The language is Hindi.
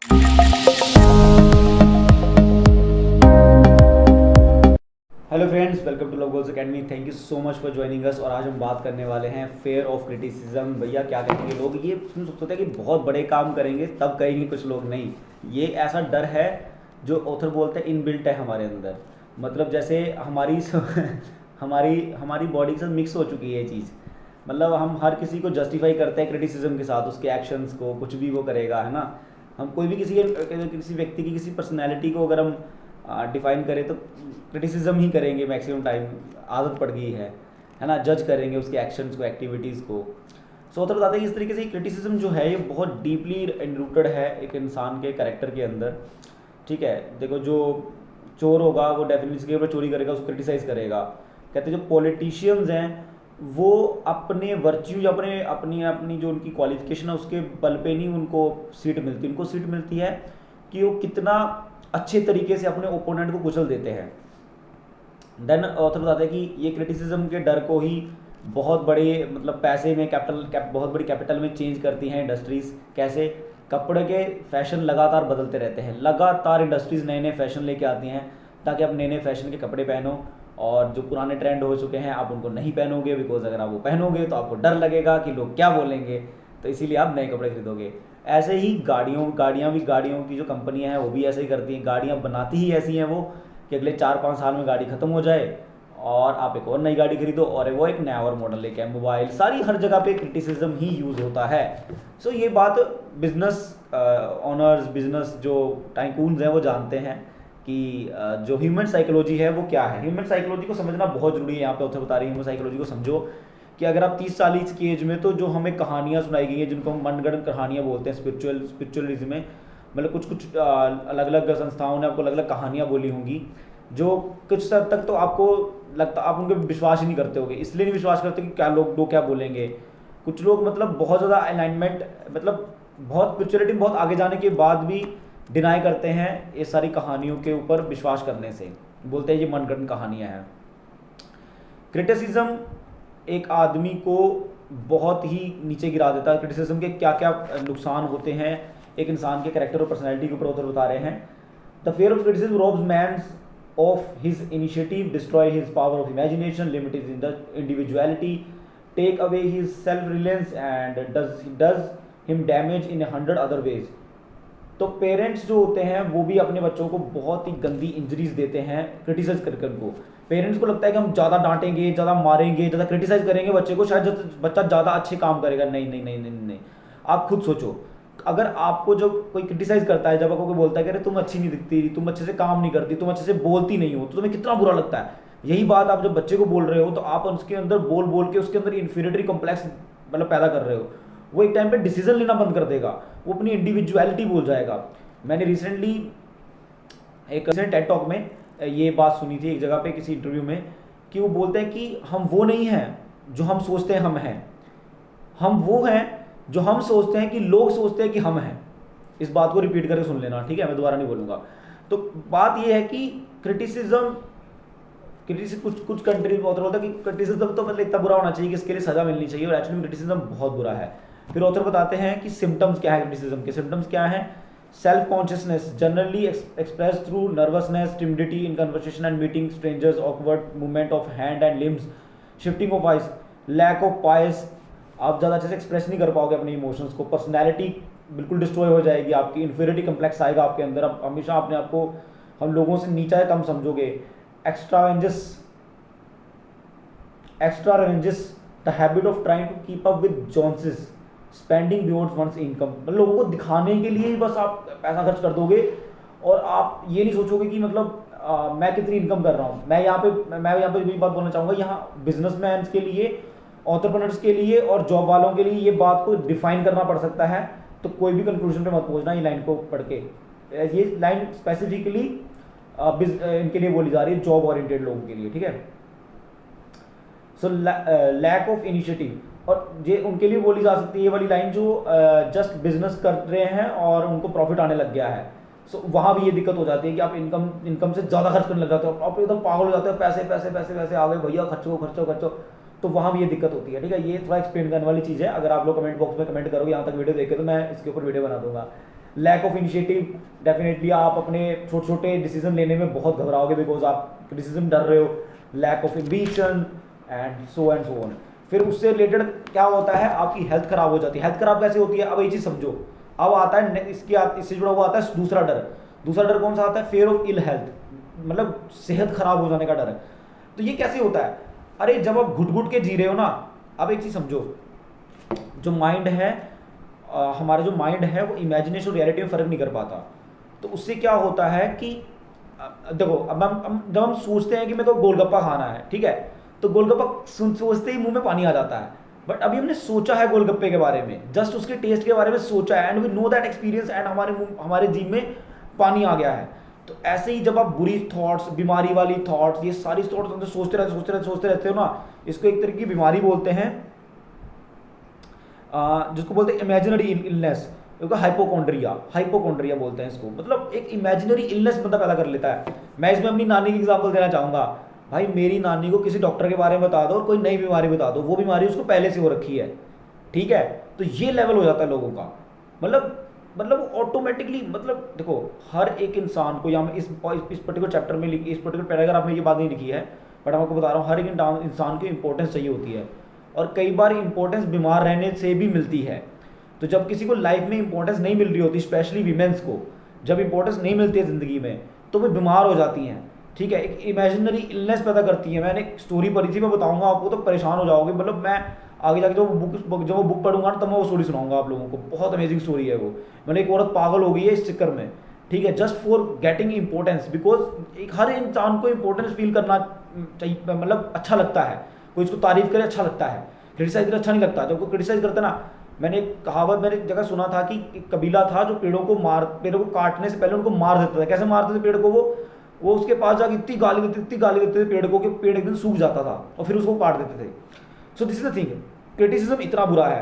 Hello friends, welcome to love goals academy. Thank you so much for joining us. और आज हम बात करने वाले हैं फेयर ऑफ क्रिटिसिज्म। भैया क्या कहेंगे लोग, ये सुन सोचते हैं कि बहुत बड़े काम करेंगे तब कहेंगे, कुछ लोग नहीं। ये ऐसा डर है जो ऑथर बोलते हैं इनबिल्ट है हमारे अंदर। मतलब जैसे हमारी हमारी हमारी बॉडी के साथ मिक्स हो चुकी है ये चीज़। मतलब हम हर किसी को जस्टिफाई करते हैं क्रिटिसिज्म के साथ, उसके एक्शंस को, कुछ भी वो करेगा, है ना। हम कोई भी किसी व्यक्ति की किसी पर्सनैलिटी को अगर हम डिफाइन करें तो क्रिटिसिज्म ही करेंगे मैक्सिमम टाइम। आदत पड़ गई है ना। जज करेंगे उसके एक्शंस को, एक्टिविटीज़ को। सो तो बताते हैं कि इस तरीके से क्रिटिसिज्म जो है ये बहुत डीपली इनरूटेड है एक इंसान के कैरेक्टर के अंदर। ठीक है, देखो जो चोर होगा वो डेफिनेटली के ऊपर चोरी करेगा, उसको क्रिटिसाइज करेगा। कहते हैं जो पॉलिटिशियंस हैं वो अपने वर्च्यू या अपने अपनी अपनी जो उनकी क्वालिफिकेशन है उसके बल पे नहीं उनको सीट मिलती। उनको सीट मिलती है कि वो कितना अच्छे तरीके से अपने ओपोनेंट को कुचल देते हैं। देन ऑथर बताते हैं कि ये क्रिटिसिज्म के डर को ही बहुत बड़े मतलब पैसे में बहुत बड़ी कैपिटल में चेंज करती हैं इंडस्ट्रीज़। कैसे? कपड़े के फैशन लगातार बदलते रहते हैं, लगातार इंडस्ट्रीज़ नए नए फैशन लेके आती हैं ताकि आप नए नए फैशन के कपड़े पहनो। और जो पुराने ट्रेंड हो चुके हैं आप उनको नहीं पहनोगे, बिकॉज अगर आप वो पहनोगे तो आपको डर लगेगा कि लोग क्या बोलेंगे, तो इसीलिए आप नए कपड़े खरीदोगे। ऐसे ही गाड़ियों की जो कंपनियां हैं वो भी ऐसे ही करती हैं। गाड़ियां बनाती ही ऐसी हैं वो कि अगले 4-5 साल में गाड़ी ख़त्म हो जाए और आप एक और नई गाड़ी खरीदो और वो एक नया और मॉडल लेके आए। मोबाइल, सारी हर जगह पे क्रिटिसिज्म ही यूज़ होता है। सो ये बात बिजनेस ऑनर्स, बिजनेस जो टाइकून्स हैं वो जानते हैं कि जो ह्यूमन साइकोलॉजी है वो क्या है। ह्यूमन साइकोलॉजी को समझना बहुत ज़रूरी है। यहाँ पे ऑथर बता रही है ह्यूमन साइकोलॉजी को समझो कि अगर आप 30-40 की एज में, तो जो हमें कहानियाँ सुनाई गई हैं जिनको हम मनगढ़ंत कहानियाँ बोलते हैं स्पिरिचुअलिज्म में, मतलब कुछ अलग अलग संस्थाओं ने आपको अलग अलग कहानियाँ बोली होंगी जो कुछ हद तक तो आपको लगता, आप उनके विश्वास ही नहीं करते होगे। इसलिए नहीं विश्वास करते कि क्या लोग क्या बोलेंगे। कुछ लोग मतलब बहुत ज़्यादा अलाइनमेंट, मतलब बहुत स्पिरिचुअलिटी में बहुत आगे जाने के बाद भी डिनाई करते हैं ये सारी कहानियों के ऊपर विश्वास करने से। बोलते हैं ये मनगढ़ंत कहानियाँ हैं। क्रिटिसिज्म एक आदमी को बहुत ही नीचे गिरा देता है। क्रिटिसिज्म के क्या क्या नुकसान होते हैं एक इंसान के कैरेक्टर और पर्सनैलिटी के ऊपर ऑथर बता रहे हैं। The fear of criticism robs man of his initiative, destroy his power of imagination, limit his individuality, take away his self-reliance and does him damage in 100 other ways। तो पेरेंट्स जो होते हैं वो भी अपने बच्चों को बहुत ही गंदी इंजरीज देते हैं क्रिटिसाइज करके उनको। पेरेंट्स को लगता है कि हम ज़्यादा डांटेंगे, ज़्यादा मारेंगे, ज़्यादा क्रिटिसाइज करेंगे बच्चे को, शायद बच्चा ज़्यादा अच्छे काम करेगा। नहीं नहीं नहीं नहीं नहीं, आप खुद सोचो। अगर आपको जब कोई क्रिटिसाइज करता है, जब आपको कोई बोलता है कि अरे तुम अच्छी नहीं दिखती, तुम अच्छे से काम नहीं करती, तुम अच्छे से बोलती नहीं हो, तो तुम्हें कितना बुरा लगता है। यही बात आप जब बच्चे को बोल रहे हो तो आप उसके अंदर बोल बोल के उसके अंदर इन्फीरियरिटी कॉम्प्लेक्स मतलब पैदा कर रहे हो। वो एक टाइम पे डिसीजन लेना बंद कर देगा, वो अपनी इंडिविजुअलिटी भूल जाएगा। मैंने रिसेंटली एक टेड टॉक में ये बात सुनी थी एक जगह पे किसी इंटरव्यू में, कि वो बोलते हैं कि हम वो नहीं हैं जो हम सोचते हैं हम हैं, हम वो हैं जो हम सोचते हैं कि लोग सोचते हैं कि हम हैं। इस बात को रिपीट करके सुन लेना, ठीक है, मैं दोबारा नहीं बोलूँगा। तो बात ये है कि क्रिटिसिज्म कुछ कंट्री में ऑथर बोलता है कि क्रिटिसिज्म तो मतलब इतना बुरा होना चाहिए कि इसके लिए सजा मिलनी चाहिए, और एक्चुअली क्रिटिसिज्म बहुत बुरा है। फिर ऑथर बताते हैं कि सिम्टम्स क्या है क्रिटिसिज्म के। सिम्टम्स क्या हैं? Self consciousness generally express through nervousness, timidity in conversation and meeting strangers, awkward movement of hand and limbs, shifting of eyes, lack of poise, आप ज़्यादा अच्छे से एक्सप्रेस नहीं कर पाओगे अपने इमोशंस को। पर्सनैलिटी बिल्कुल डिस्ट्रॉय हो जाएगी आपकी, इन्फीरियरिटी कम्प्लेक्स आएगा आपके अंदर, आप हमेशा अपने आप को हम लोगों से नीचा या कम समझोगे। Extra ranges, the habit of trying to keep up with Joneses, spending beyond one's income. लोगों को दिखाने के लिए ही बस आप पैसा खर्च कर दोगे और आप ये नहीं सोचोगे कि मतलब मैं कितनी इनकम कर रहा हूँ। मैं यहाँ पे भी बात बोलना चाहूँगा, यहाँ बिजनेसमैन के लिए, एंटरप्रेन्योर्स के लिए और जॉब वालों के लिए ये बात को डिफाइन करना पड़ सकता है। तो कोई भी कंक्लूजन पे मत पहुँचना ये लाइन को पढ़ के। ये लाइन स्पेसिफिकली इनके लिए बोली जा रही है, जॉब ओरिएंटेड लोगों के लिए, ठीक है। सो लैक ऑफ इनिशिएटिव, और ये उनके लिए बोली जा सकती है ये वाली लाइन जो जस्ट बिजनेस कर रहे हैं और उनको प्रॉफिट आने लग गया है। सो वहाँ भी ये दिक्कत हो जाती है कि आप इनकम से ज़्यादा खर्च करने लग जाते हो, आप एकदम पागल हो जाते हो, पैसे पैसे पैसे पैसे आ गए भैया, खर्चो। तो वहाँ भी ये दिक्कत होती है, ठीक है। ये थोड़ा एक्सप्लेन करने वाली चीज़ है। अगर आप लोग कमेंट बॉक्स में कमेंट करोगे यहाँ तक वीडियो देखे तो मैं इसके ऊपर वीडियो बना दूंगा। लैक ऑफ इनिशिएटिव, डेफिनेटली आप अपने छोटे छोटे डिसीजन लेने में बहुत घबराओगे बिकॉज आप डिसीजन डर रहे हो, lack of ambition and so on. फिर उससे रिलेटेड क्या होता है, आपकी हेल्थ खराब हो जाती है। हेल्थ खराब कैसे होती है, अब ये चीज़ समझो। अब आता है इससे जुड़ा हुआ आता है दूसरा डर। दूसरा डर कौन सा आता है, फेयर ऑफ इल हेल्थ, मतलब सेहत खराब हो जाने का डर है। तो ये कैसे होता है, अरे जब आप घुट घुट के जी रहे हो ना, अब एक चीज़ समझो, जो माइंड है हमारा जो माइंड है वो इमेजिनेशन और रियलिटी में फ़र्क नहीं कर पाता। तो उससे क्या होता है कि देखो, अब हम जब हम सोचते हैं कि मेरे को गोलगप्पा खाना है, ठीक है, तो गोलगप्पा सोचते ही मुंह में पानी आ जाता है। बट अभी हमने सोचा है गोलगप्पे के बारे में, जस्ट उसके टेस्ट के बारे में सोचा है, and we know that experience, and हमारे जीभ में पानी आ गया है। तो ऐसे ही जब आप बुरी थॉट्स, बीमारी वाली थॉट्स, ये सारी थॉट्स सोचते रहते हो ना, इसको एक तरह की बीमारी बोलते हैं, जिसको बोलते हैं इमेजिनरी इलनेस, हाइपोकॉन्ड्रिया बोलते हैं इसको। मतलब एक इमेजिनरी इलनेस बंदा पैदा कर लेता है। मैं इसमें अपनी नानी की एग्जांपल देना चाहूँगा। भाई मेरी नानी को किसी डॉक्टर के बारे में बता दो और कोई नई बीमारी बता दो, वो बीमारी उसको पहले से हो रखी है, ठीक है। तो ये लेवल हो जाता है लोगों का, मतलब ऑटोमेटिकली, मतलब देखो हर एक इंसान को, या मैं इस पर्टिकुलर चैप्टर में लिखी, इस पर्टिकुलर पैराग्राफ में ये बात नहीं लिखी है, बट मैं आपको बता रहा हूँ, हर एक इंसान को इंपॉर्टेंस चाहिए होती है, और कई बार इंपॉर्टेंस बीमार रहने से भी मिलती है। तो जब किसी को लाइफ में इंपॉर्टेंस नहीं मिल रही होती, स्पेशली वीमेंस को जब इंपॉर्टेंस नहीं मिलती है ज़िंदगी में, तो वो बीमार हो जाती हैं, ठीक है, एक इमेजिनरी इलनेस पैदा करती है। मैंने एक स्टोरी पढ़ी थी, मैं बताऊंगा आपको तो परेशान हो जाओगे। मतलब मैं आगे जाके जब वो बुक पढ़ूंगा ना, तब मैं वो स्टोरी सुनाऊंगा आप लोगों को। बहुत अमेजिंग स्टोरी है वो। मैंने एक औरत पागल हो गई है इस चक्कर में, ठीक है, just for getting importance, because एक हर इंसान को इंपॉर्टेंस फील करना चाहिए, मतलब अच्छा लगता है, कोई इसको तारीफ करे अच्छा लगता है, क्रिटिसाइज करे अच्छा नहीं लगता। जब कोई क्रिटिसाइज करता ना, मैंने एक कहावत मैंने एक जगह सुना था कि एक कबीला था जो पेड़ों को काटने से पहले उनको मार देता था। कैसे मारते थे पेड़ को, वो उसके पास जाके इतनी गाली देते थे पेड़ को कि पेड़ एक दिन सूख जाता था, और फिर उसको काट देते थे। So this is the thing, criticism इतना बुरा है।